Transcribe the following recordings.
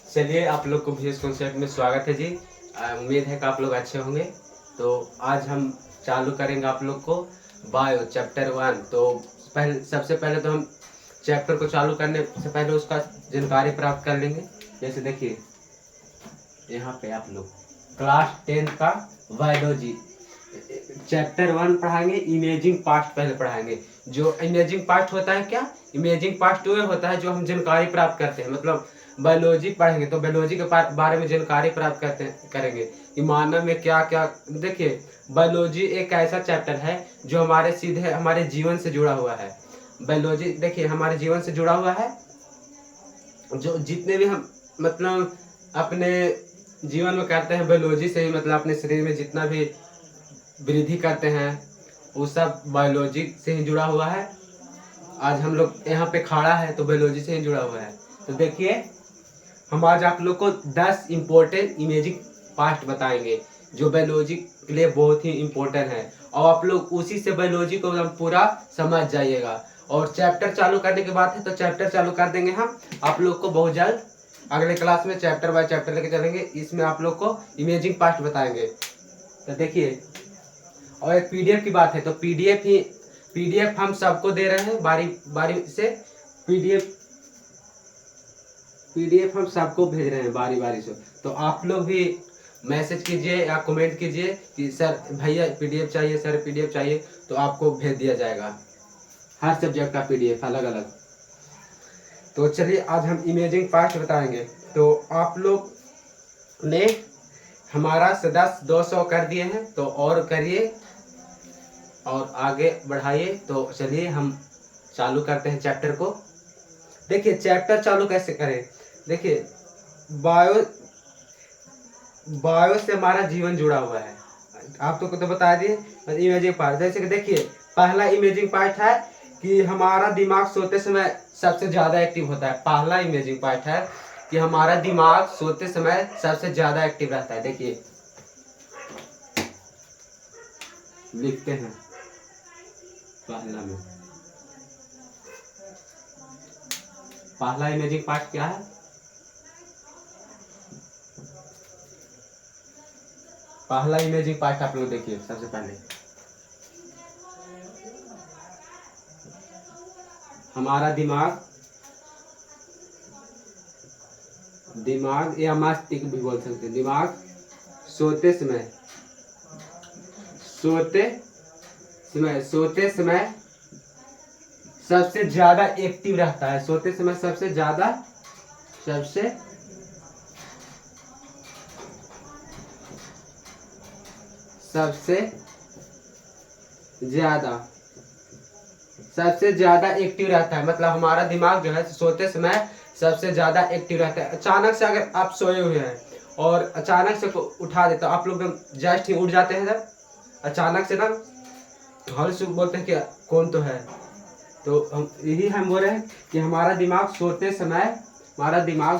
चलिए, आप लोग को विशेष कॉन्सेप्ट में स्वागत है जी। उम्मीद है कि आप लोग अच्छे होंगे। तो आज हम चालू करेंगे आप लोग को बायो चैप्टर 1। तो सबसे पहले तो हम चैप्टर को चालू करने से पहले उसका जानकारी प्राप्त कर लेंगे। जैसे देखिए, यहाँ पे आप लोग क्लास 10 का बायोलॉजी चैप्टर 1 पढ़ाएंगे। इमेजिंग पास्ट पहले पढ़ाएंगे। जो इमेजिंग पास्ट होता है, क्या इमेजिंग पास्ट वो होता है जो हम जानकारी प्राप्त करते हैं। मतलब बायोलॉजी पढ़ेंगे तो बायोलॉजी के बारे में जानकारी प्राप्त करेंगे कि मानव में क्या क्या। देखिए, बायोलॉजी एक ऐसा चैप्टर है जो हमारे सीधे हमारे जीवन से जुड़ा हुआ है। बायोलॉजी देखिए हमारे जीवन से जुड़ा हुआ है। जो जितने भी हम मतलब अपने जीवन में करते हैं बायोलॉजी से ही, मतलब अपने शरीर में जितना भी वृद्धि करते हैं वो सब बायोलॉजी से ही जुड़ा हुआ है। आज हम लोग यहाँ पे खड़ा है तो बायोलॉजी से ही जुड़ा हुआ है। तो देखिए, हम आज आप लोग को 10 इम्पोर्टेंट इमेजिंग पास्ट बताएंगे जो बायोलॉजी के लिए बहुत ही इम्पोर्टेंट है। और आप लोग उसी से बायोलॉजी को हम पूरा समझ जाइएगा। और चैप्टर चालू करने के बाद है तो चैप्टर चालू कर देंगे हम आप लोग को बहुत जल्द। अगले क्लास में चैप्टर बाय चैप्टर लेके चलेंगे। इसमें आप लोग को इमेजिंग पास्ट बताएंगे। तो देखिए, और एक पीडीएफ की बात है तो पीडीएफ हम सबको दे रहे हैं बारी बारी से। पीडीएफ हम सबको भेज रहे हैं बारी बारी से। तो आप लोग भी मैसेज कीजिए या कमेंट कीजिए कि सर भैया पीडीएफ चाहिए, सर पीडीएफ चाहिए, तो आपको भेज दिया जाएगा हर सब्जेक्ट का पीडीएफ अलग अलग। तो चलिए, आज हम इमेजिंग पास्ट बताएंगे। तो आप लोग ने हमारा सदस्य 200 कर दिए हैं तो और करिए और आगे बढ़ाइए। तो चलिए हम चालू करते हैं चैप्टर को। देखिए, चैप्टर चालू कैसे करें। देखिए, बायो से हमारा जीवन जुड़ा हुआ है। आप तो बता दिए इमेजिंग पार्ट। जैसे कि देखिए, पहला इमेजिंग पार्ट है कि हमारा दिमाग सोते समय सबसे ज्यादा एक्टिव होता है। पहला इमेजिंग पार्ट है कि हमारा दिमाग सोते समय सबसे ज्यादा एक्टिव रहता है। देखिए, लिखते हैं पहला इमेजिंग पार्ट क्या है। पहला इमेजिंग पार्ट आप लोग देखिए। सबसे पहले हमारा दिमाग या मस्तिष्क भी बोल सकते हैं। दिमाग सोते समय सबसे ज्यादा एक्टिव रहता है। सोते समय सबसे ज्यादा एक्टिव रहता है। मतलब हमारा दिमाग जो है सोते समय सबसे ज्यादा एक्टिव रहता है। अचानक से अगर आप सोए हुए हैं और अचानक से उठा दे तो आप लोग जस्ट ही उठ जाते हैं। जब अचानक से ना हर से बोलते हैं कि कौन तो है। तो हम बोल रहे हैं कि हमारा दिमाग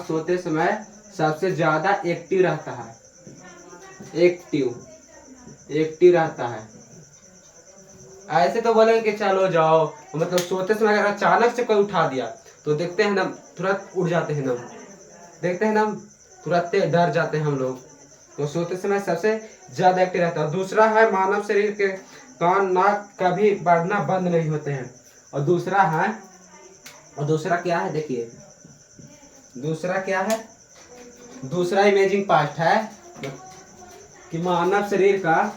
सोते समय सबसे ज्यादा एक्टिव रहता है। एक्टिव रहता है। ऐसे तो बोलेंगे कि चलो जाओ, मतलब सोते समय अगर अचानक से कोई उठा दिया तो देखते हैं ना तुरंत उठ जाते हैं ना, देखते हैं ना तुरंत डर जाते हैं हम लोग। तो सोते समय सबसे ज्यादा एक्टिव रहता है। दूसरा है मानव शरीर के कान नाक कभी बढ़ना बंद नहीं होते हैं। और दूसरा क्या है। देखिए, दूसरा क्या है। दूसरा इमेजिंग पार्ट है कि मानव शरीर का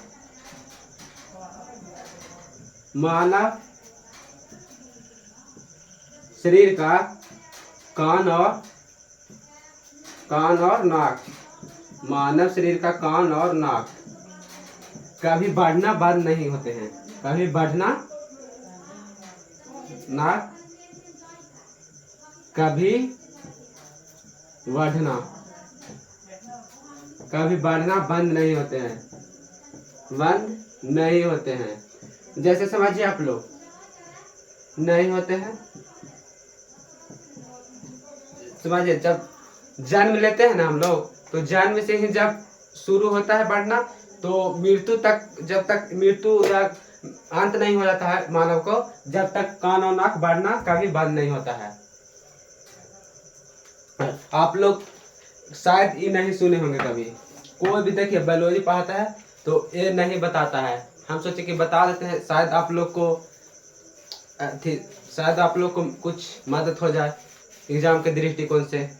कान और नाक, मानव शरीर का कान और नाक कभी बढ़ना बंद नहीं होते हैं। कभी बढ़ना नाक कभी बढ़ना बंद नहीं होते हैं। जैसे समझिए आप लोग, नहीं होते हैं। समझिए, जब जन्म लेते हैं ना हम लोग, तो जन्म से ही जब शुरू होता है बढ़ना तो मृत्यु तक, जब तक मृत्यु या अंत नहीं हो जाता है मानव को, जब तक कान और नाक बढ़ना कभी बंद नहीं होता है। आप लोग शायद ये नहीं सुने होंगे कभी। कोई भी देखिए बायोलॉजी पढ़ाता है तो ये नहीं बताता है। हम सोचे कि बता देते हैं, शायद आप लोग को शायद आप लोग को कुछ मदद हो जाए एग्जाम के दृष्टिकोण से।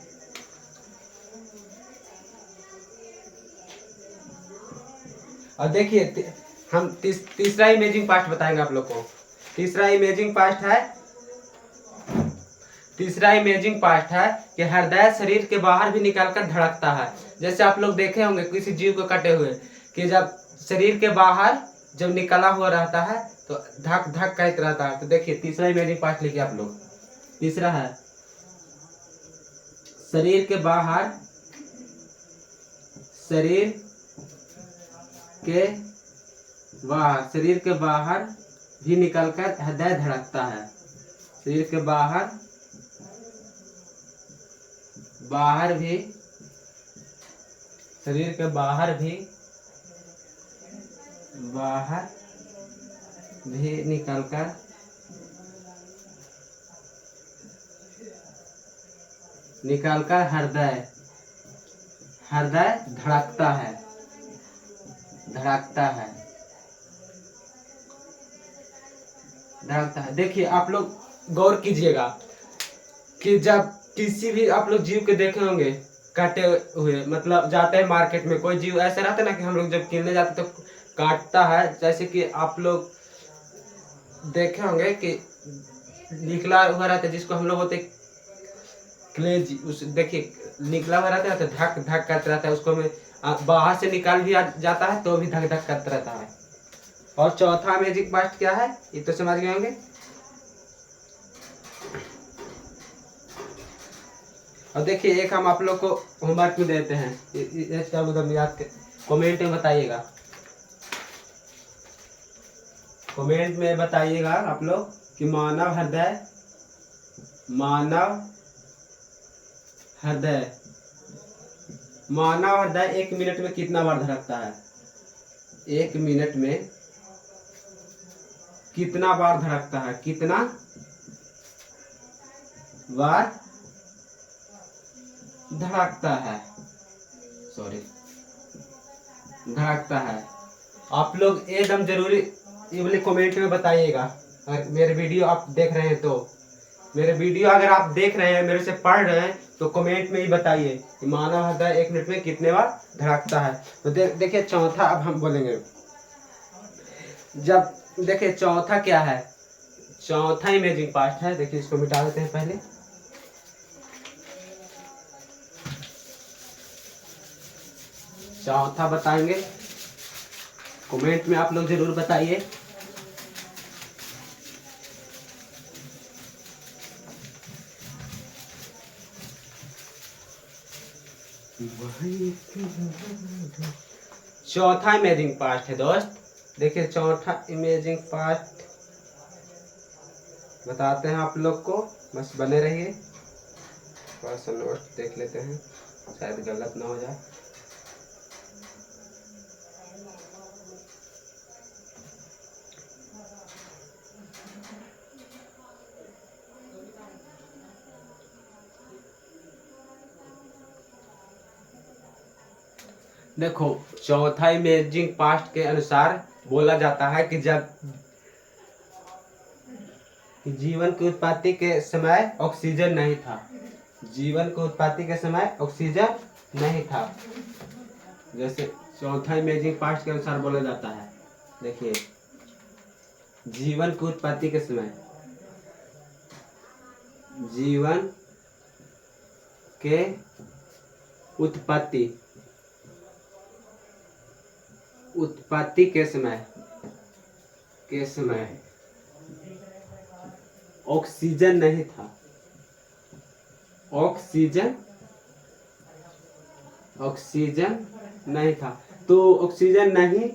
और देखिए हम तीसरा इमेजिंग पार्ट बताएंगे आप लोग को। तीसरा इमेजिंग पार्ट है कि हृदय शरीर के बाहर भी निकलकर धड़कता है। जैसे आप लोग देखे होंगे किसी जीव को कटे हुए कि जब शरीर के बाहर जब निकला हुआ रहता है तो धक धक कहते रहता है। तो देखिए तीसरा इमेजिंग पार्ट लिखिए आप लोग। तीसरा है शरीर के बाहर शरीर के बाहर भी निकलकर हृदय धड़कता है। शरीर के बाहर भी शरीर के बाहर भी निकलकर हृदय धड़कता है। देखिए आप लोग गौर कीजिएगा कि जब किसी भी आप लोग जीव के देखे होंगे काटे हुए, मतलब जाते हैं मार्केट में, कोई जीव ऐसा रहता है ना कि हम लोग जब किनने जाते तो काटता है। जैसे कि आप लोग देखे होंगे कि निकला हुआ रहता है जिसको हम लोग होते क्लेज, उस देखिए निकला हुआ रहता है तो धक धक करता रहता है। उसको में बाहर से निकाल भी जाता है तो भी धक धक करता रहता है। और चौथा इमेजिंग पार्ट क्या है ये तो समझ गए होंगे। और देखिए एक हम आप लोग को होमवर्क भी देते हैं, उधर याद के कमेंट में बताइएगा। कमेंट में बताइएगा आप लोग कि मानव हृदय 1 मिनट में कितना बार धड़कता है। 1 मिनट में कितना बार धड़कता है, कितना बार धड़कता है। आप लोग एकदम जरूरी ये वाले कमेंट में बताइएगा। अगर मेरे वीडियो आप देख रहे हैं तो अगर आप देख रहे हैं, मेरे से पढ़ रहे हैं तो कमेंट में ही बताइए कि मानव हृदय 1 मिनट में कितने बार धड़कता है। तो देखिए चौथा अब हम बोलेंगे। जब देखिए चौथा क्या है, चौथा इमेजिंग पार्ट है। देखिए इसको मिटा देते हैं पहले। चौथा बताएंगे, कमेंट में आप लोग जरूर बताइए। चौथा इमेजिंग पार्ट है दोस्त। देखिए चौथा इमेजिंग पार्ट बताते हैं आप लोग को, बस बने रहिए। थोड़ा सा नोट देख लेते हैं, शायद गलत ना हो जाए। देखो चौथा इमेजिंग पार्ट के अनुसार बोला जाता है कि जब जीवन की उत्पत्ति के समय ऑक्सीजन नहीं था। जैसे चौथा इमेजिंग पार्ट के अनुसार बोला जाता है। देखिए जीवन की उत्पत्ति के समय उत्पत्ति के समय ऑक्सीजन नहीं था। तो ऑक्सीजन नहीं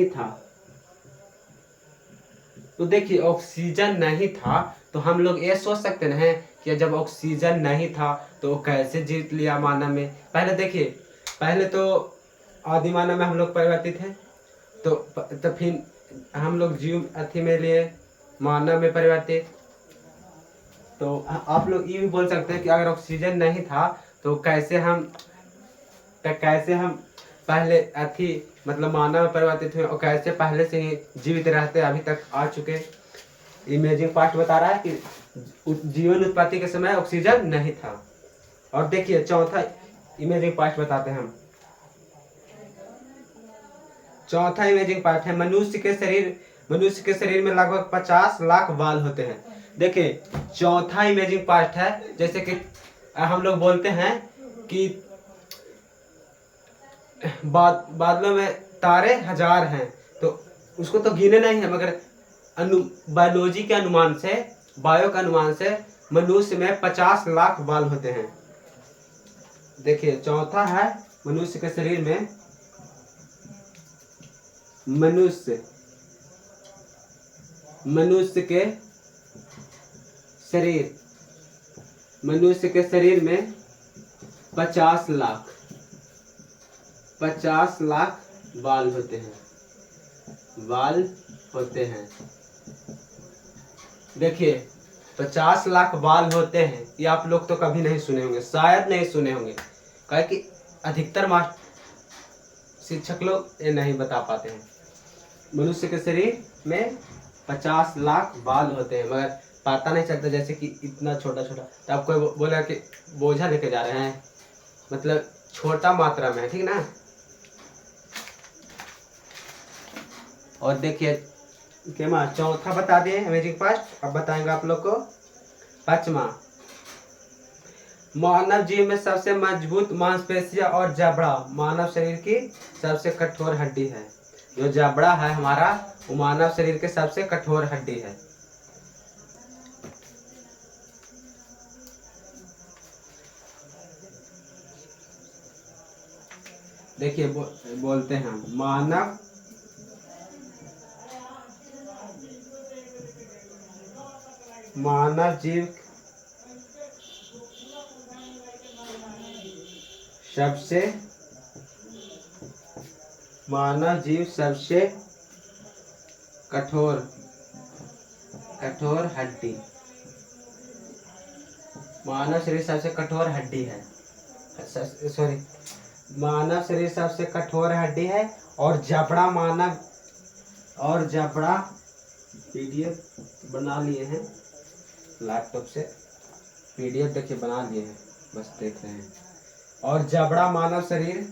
था। तो देखिए ऑक्सीजन नहीं था तो हम लोग ये सोच सकते हैं कि जब ऑक्सीजन नहीं था तो कैसे जीत लिया मानव में। पहले देखिए, पहले तो आदि मानव में हम लोग परिवर्तित हैं, तो फिर हम लोग जीव अथी में लिए मानव में परिवर्तित। तो आप लोग ये भी बोल सकते हैं कि अगर ऑक्सीजन नहीं था तो कैसे हम पहले अथी मतलब मानव में परिवर्तित हुए और कैसे पहले से ही जीवित रहते अभी तक आ चुके। इमेजिंग पार्ट बता रहा है कि जीवन उत्पत्ति के समय ऑक्सीजन नहीं था। और देखिए चौथा इमेजिंग पार्ट बताते हैं हम। चौथा इमेजिंग पार्ट है मनुष्य के शरीर में लगभग 50 लाख बाल होते हैं। देखिए चौथा इमेजिंग पार्ट है, जैसे कि हम लोग बोलते हैं कि बादलों में तारे हजार हैं, तो उसको तो गिने नहीं है, मगर बायोलॉजी के अनुमान से, बायो के अनुमान से मनुष्य में 50 लाख बाल होते हैं। देखिए चौथा है मनुष्य के शरीर में मनुष्य के शरीर में 50 लाख बाल होते हैं। देखिए 50 लाख बाल होते हैं, ये आप लोग तो कभी नहीं सुने होंगे, शायद नहीं सुने होंगे, काहे कि अधिकतर शिक्षक लोग ये नहीं बता पाते हैं। मनुष्य के शरीर में 50 लाख बाल होते हैं, मगर पता नहीं चलता, जैसे कि इतना छोटा छोटा। तो आपको बोला कि बोझा लेके जा रहे हैं, मतलब छोटा मात्रा में है, ठीक ना। और देखिए क्या चौथा बता दिए इमेजिंग पार्ट। अब बताएंगे आप लोग को पांचवा। मानव जीव में सबसे मजबूत मांसपेशियां और जबड़ा मानव शरीर की सबसे कठोर हड्डी है। जो जबड़ा है हमारा वो मानव शरीर के सबसे कठोर हड्डी है। देखिए बोलते हैं मानव जीव सबसे कठोर हड्डी, मानव शरीर सबसे कठोर हड्डी है। सॉरी, मानव शरीर सबसे कठोर हड्डी है। और जबड़ा पीडीएफ बना लिए हैं लैपटॉप से, पीडीएफ देखिए बना लिए हैं, बस देख रहे हैं। और जबड़ा मानव शरीर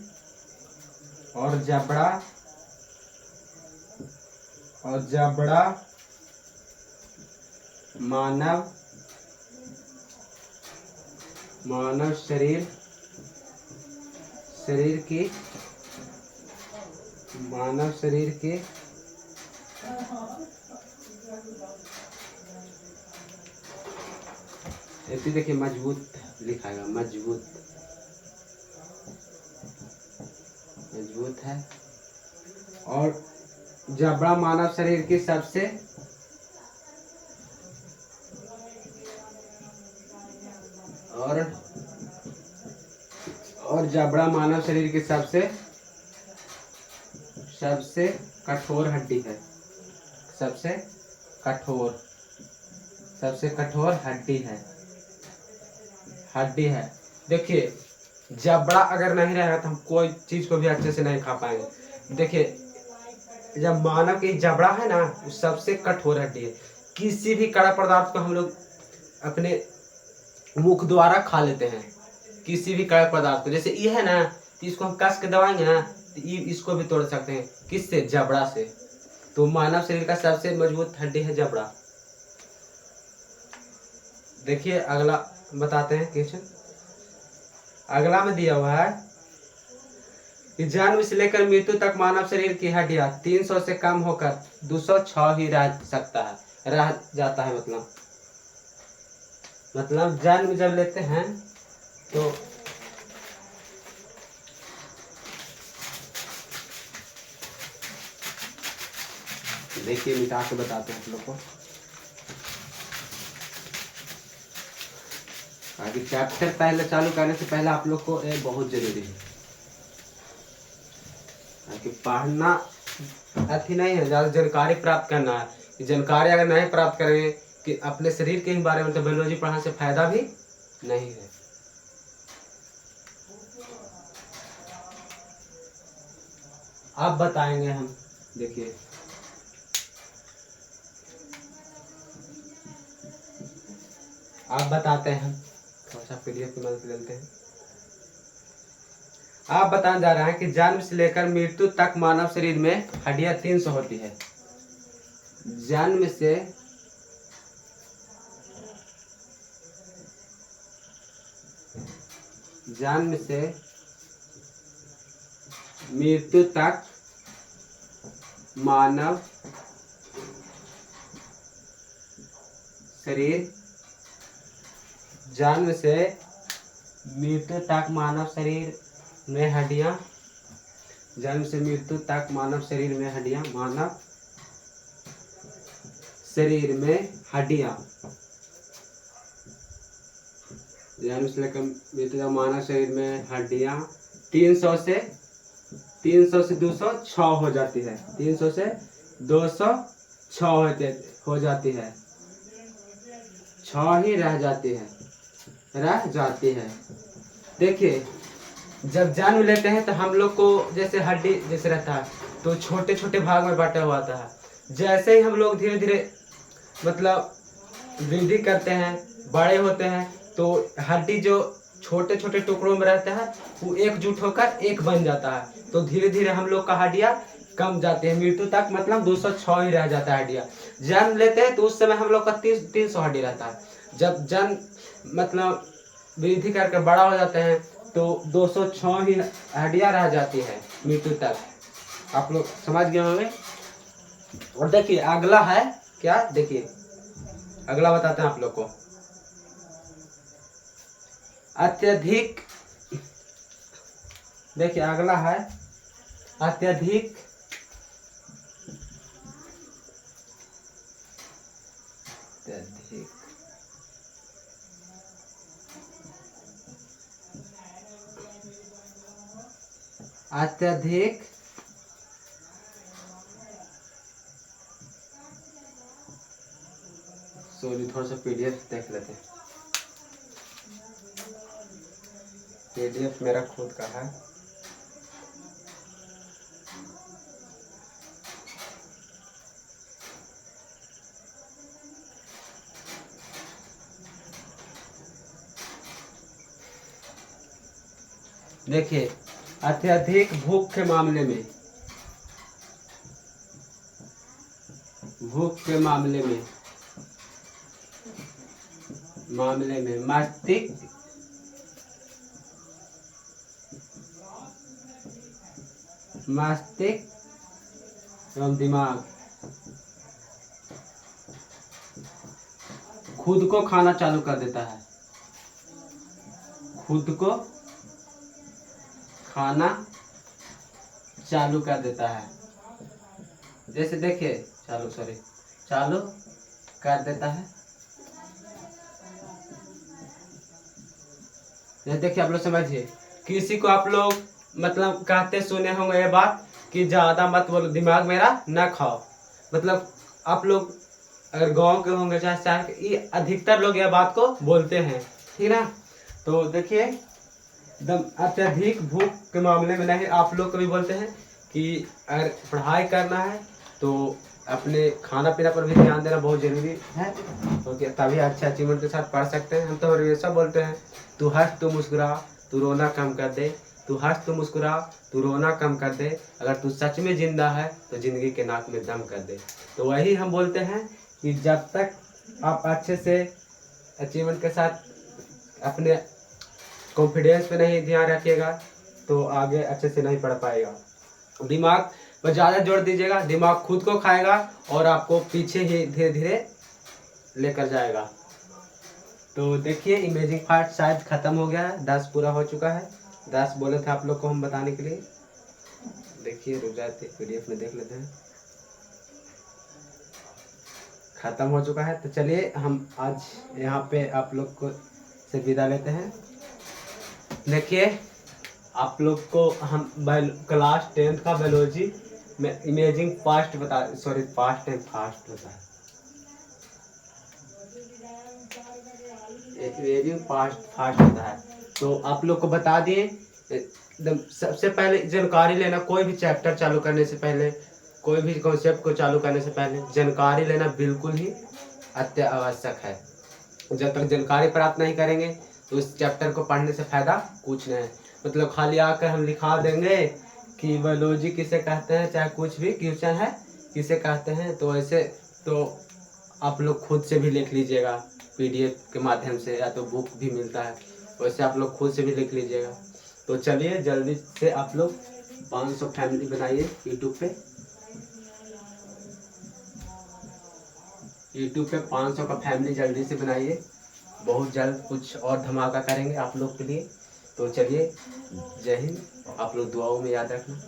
मानव शरीर की ऐसे देखिए मजबूत लिखाएगा, मजबूत है। और जबड़ा मानव शरीर की सबसे और जबड़ा मानव शरीर की सबसे कठोर हड्डी है, सबसे कठोर हड्डी है। देखिए जबड़ा अगर नहीं रहेगा तो हम कोई चीज को भी अच्छे से नहीं खा पाएंगे। देखिए जब मानव की जबड़ा है ना, वो सबसे कठोर हड्डी है। किसी भी कड़ा पदार्थ को हम लोग अपने मुख द्वारा खा लेते हैं, किसी भी कड़ा पदार्थ को। जैसे ये है ना, इसको हम कस के दबाएंगे ना तो इसको भी तोड़ सकते हैं, किससे? जबड़ा से। तो मानव शरीर का सबसे मजबूत हड्डी है जबड़ा। देखिए अगला बताते हैं क्वेश्चन। अगला में दिया हुआ है कि जन्म से लेकर मृत्यु तक मानव शरीर की हड्डियां 300 से कम होकर 206 ही रह जाता है। मतलब जन्म जब लेते हैं तो देखिए मिटा के बताते हैं आप लोग को, आगे चैप्टर पहले चालू करने से पहले आप लोग को ये बहुत जरूरी है कि पढ़ना अथी नहीं है, ज़्यादा जानकारी प्राप्त करना है। जानकारी अगर नहीं प्राप्त करेंगे कि अपने शरीर के ही बारे में तो बायोलॉजी पढ़ाने से फायदा भी नहीं है। अब बताएंगे हम, देखिए आप बताते हैं, थोड़ा सा पीडीएफ की मदद लेते हैं। आप बताने जा रहे हैं कि जन्म से लेकर मृत्यु तक मानव शरीर में हड्डियां 300 होती है। जन्म से मृत्यु तक मानव शरीर, जन्म से मृत्यु तक मानव शरीर में हड्डियां, जन्म से मृत्यु तक मानव शरीर में हड्डियां, मानव शरीर में हड्डियां, जन्म से लेकर मृत्यु तक मानव शरीर में हड्डियां 300 से 206 हो जाती है। 300 से 206 हो जाती है, 6 ही रह जाती है। देखिए जब जन्म लेते हैं तो हम लोग को जैसे हड्डी जैसे रहता है तो छोटे छोटे भाग में बांटा हुआ आता है। जैसे ही हम लोग धीरे धीरे मतलब वृद्धि करते हैं, बड़े होते हैं, तो हड्डी जो छोटे छोटे टुकड़ों में रहता है वो एकजुट होकर एक बन जाता है। तो धीरे धीरे हम लोग का हड्डियां कम जाती है, मृत्यु तक मतलब 206 ही रह जाता है हड्डियां। जन्म लेते हैं तो उस समय हम लोग का 300 हड्डी रहता है। जब जन्म मतलब वृद्धि करके बड़ा हो जाते हैं तो 206 ही हड्डियां रह जाती है मृत्यु तक। आप लोग समझ गए होंगे। और देखिए अगला है क्या, देखिए अगला बताते हैं आप लोग को। अत्यधिक, देखिए अगला है अत्यधिक अत्यधिक सॉरी थोड़ा सा पीडीएफ देख लेते हैं। पीडीएफ मेरा खुद का है। देखिए अत्यधिक भूख के मामले में, मस्तिष्क एवं दिमाग खुद को खाना चालू कर देता है, खुद को खाना चालू कर देता है। जैसे देखिए चालू कर देता है। ये देखिए आप लोग समझिए, किसी को आप लोग मतलब कहते सुने होंगे ये बात कि ज्यादा मत बोलो, दिमाग मेरा ना खाओ। मतलब आप लोग अगर गांव के होंगे चाहे शहर के, ये अधिकतर लोग यह बात को बोलते हैं, ठीक ना। तो देखिए एकदम अत्यधिक भूख के मामले में नहीं, आप लोग कभी बोलते हैं कि अगर पढ़ाई करना है तो अपने खाना पीना पर भी ध्यान देना बहुत जरूरी है, क्योंकि तभी अच्छे अचीवमेंट के साथ पढ़ सकते हैं। हम तो हमेशा बोलते हैं तू हंस तू मुस्कुरा तू रोना कम कर दे, तू हंस तू मुस्कुरा तू रोना कम कर दे, अगर तू सच में जिंदा है तो जिंदगी के नाक में दम कर दे। तो वही हम बोलते हैं कि जब तक आप अच्छे से अचीवमेंट के साथ अपने कॉन्फिडेंस पे नहीं ध्यान रखिएगा तो आगे अच्छे से नहीं पढ़ पाएगा। दिमाग पर ज़्यादा जोर दीजिएगा, दिमाग खुद को खाएगा और आपको पीछे ही धीरे धीरे लेकर जाएगा। तो देखिए इमेजिंग पार्ट शायद ख़त्म हो गया है, 10 पूरा हो चुका है। 10 बोले थे आप लोग को हम बताने के लिए। देखिए रुक जाते पीडीएफ में देख लेते हैं, ख़त्म हो चुका है। तो चलिए हम आज यहाँ पे आप लोग को से विदा लेते हैं। देखिए आप लोग को हम क्लास 10th का बायोलॉजी में इमेजिंग पास्ट बता, सॉरी पास्ट एंड फास्ट होता है, वेरी फास्ट होता है। तो आप लोग को बता दिए, एकदम सबसे पहले जानकारी लेना, कोई भी चैप्टर चालू करने से पहले, कोई भी कॉन्सेप्ट को चालू करने से पहले जानकारी लेना बिल्कुल ही अति आवश्यक है। जब तक जानकारी प्राप्त नहीं करेंगे तो इस चैप्टर को पढ़ने से फायदा कुछ नहीं है। मतलब खाली आकर हम लिखा देंगे कि बायोलॉजी किसे कहते हैं, चाहे कुछ भी क्वेश्चन है किसे कहते हैं, तो ऐसे तो आप लोग खुद से भी लिख लीजिएगा पीडीएफ के माध्यम से, या तो बुक भी मिलता है, वैसे आप लोग खुद से भी लिख लीजिएगा। तो चलिए जल्दी से आप लोग 500 फैमिली बनाइए यूट्यूब पे 500 का फैमिली जल्दी से बनाइए। बहुत जल्द कुछ और धमाका करेंगे आप लोग के लिए। तो चलिए, जय हिंद। आप लोग दुआओं में याद रखना।